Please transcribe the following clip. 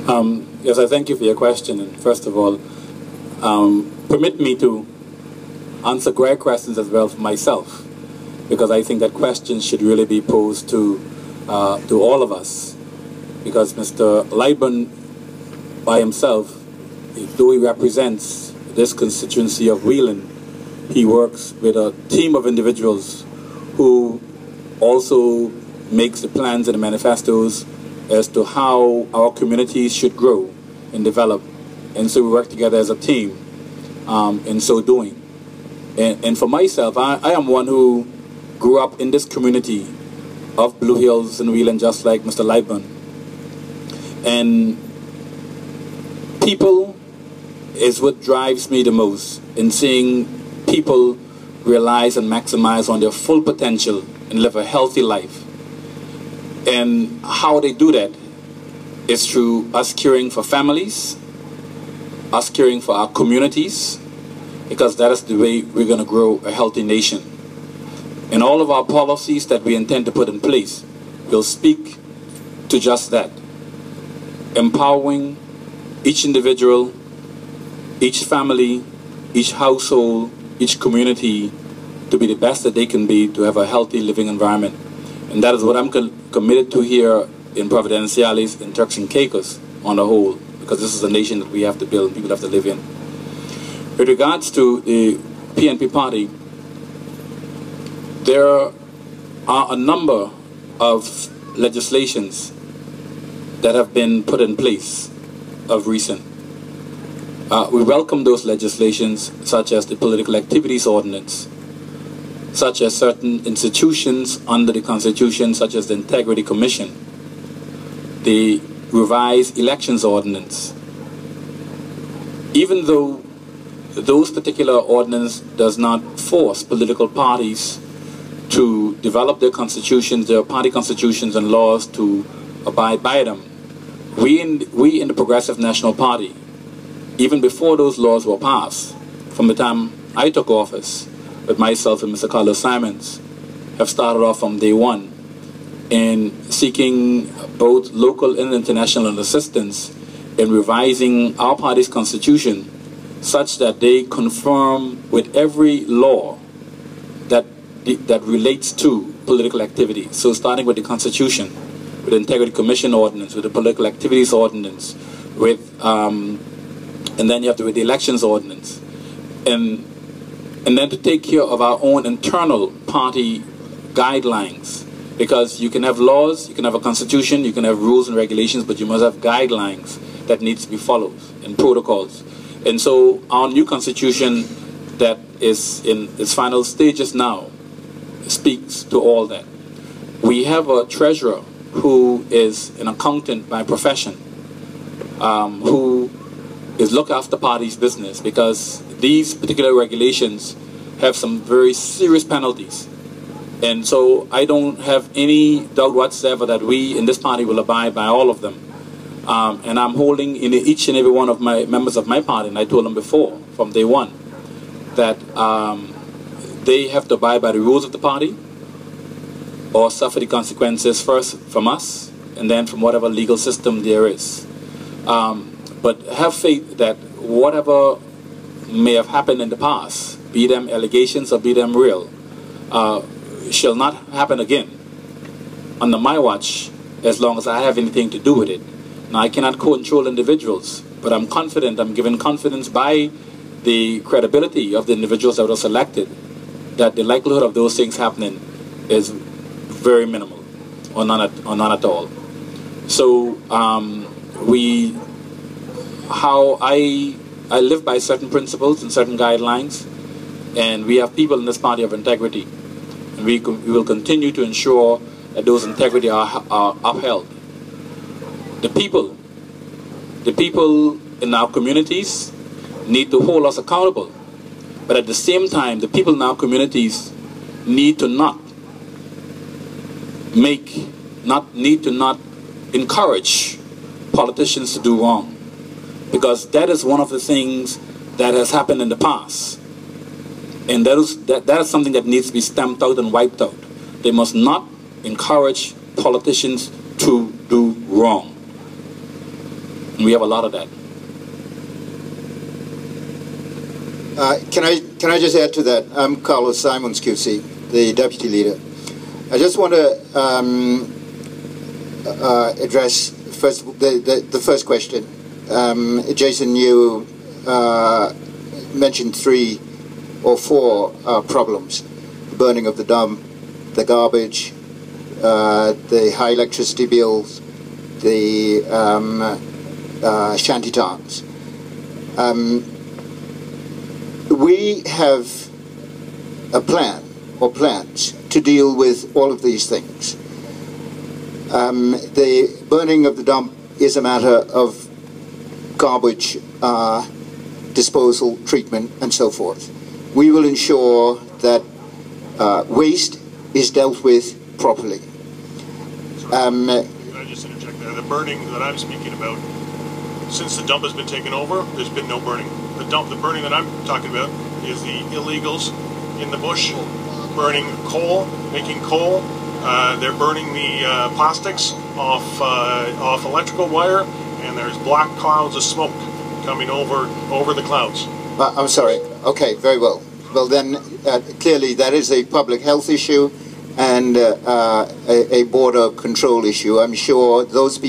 Yes, I thank you for your question. And first of all, permit me to answer great questions as well for myself, because I think that questions should really be posed to all of us. Because Mr. Lightburn, by himself, though he represents this constituency of Wheeland, he works with a team of individuals who also makes the plans and the manifestos as to how our communities should grow and develop. And so we work together as a team in so doing. And for myself, I am one who grew up in this community of Blue Hills and Wheeland, just like Mr. Lightburn. And people is what drives me the most in seeing people realize and maximize on their full potential and live a healthy life. And how they do that is through us caring for families, us caring for our communities, because that is the way we're going to grow a healthy nation. And all of our policies that we intend to put in place will speak to just that. Empowering each individual, each family, each household, each community to be the best that they can be, to have a healthy living environment. And that is what I'm committed to here in Providenciales, in Turks and Caicos on the whole, because this is a nation that we have to build and people have to live in. With regards to the PNP party, there are a number of legislations that have been put in place of recent. We welcome those legislations, such as the Political Activities Ordinance, such as certain institutions under the Constitution, such as the Integrity Commission, the Revised Elections Ordinance. Even though those particular ordinance does not force political parties to develop their constitutions, their party constitutions and laws to abide by them, we in the Progressive National Party, even before those laws were passed, from the time I took office with myself and Mr. Carlos Simons, have started off from day one in seeking both local and international assistance in revising our party's constitution such that they conform with every law that relates to political activity. So starting with the Constitution, with the Integrity Commission Ordinance, with the Political Activities Ordinance, with and then you have to with the Elections Ordinance, and then to take care of our own internal party guidelines, because you can have laws, you can have a constitution, you can have rules and regulations, but you must have guidelines that needs to be followed and protocols. And so our new constitution that is in its final stages now speaks to all that. We have a treasurer who is an accountant by profession, who is look after party's business, because these particular regulations have some very serious penalties. And so I don't have any doubt whatsoever that we in this party will abide by all of them. And I'm holding in each and every one of my members of my party, and I told them before, from day one, that they have to abide by the rules of the party or suffer the consequences first from us and then from whatever legal system there is. But have faith that whatever may have happened in the past, be them allegations or be them real, shall not happen again under my watch as long as I have anything to do with it. Now, I cannot control individuals, but I'm confident, I'm given confidence by the credibility of the individuals that were selected, that the likelihood of those things happening is very minimal or none at all. So how I live by certain principles and certain guidelines, and we have people in this party of integrity, and we will continue to ensure that those integrity are upheld. The people in our communities need to hold us accountable, but at the same time, the people in our communities need to not encourage politicians to do wrong, because that is one of the things that has happened in the past, and that is something that needs to be stamped out and wiped out. They must not encourage politicians to do wrong. We have a lot of that. Can I just add to that? I'm Carlos Simons, QC, the deputy leader. I just want to address first the first question. Jason, you mentioned 3 or 4 problems: the burning of the dump, the garbage, the high electricity bills, the shanty towns. We have a plan or plans to deal with all of these things. The burning of the dump is a matter of garbage disposal, treatment, and so forth. We will ensure that waste is dealt with properly. Can I just interject there? The burning that I'm speaking about, since the dump has been taken over, there's been no burning. The burning that I'm talking about is the illegals in the bush burning coal, making coal. They're burning the plastics off electrical wire, and there's black clouds of smoke coming over the clouds. I'm sorry. Okay, very well. Well then, clearly that is a public health issue and a border control issue. I'm sure those people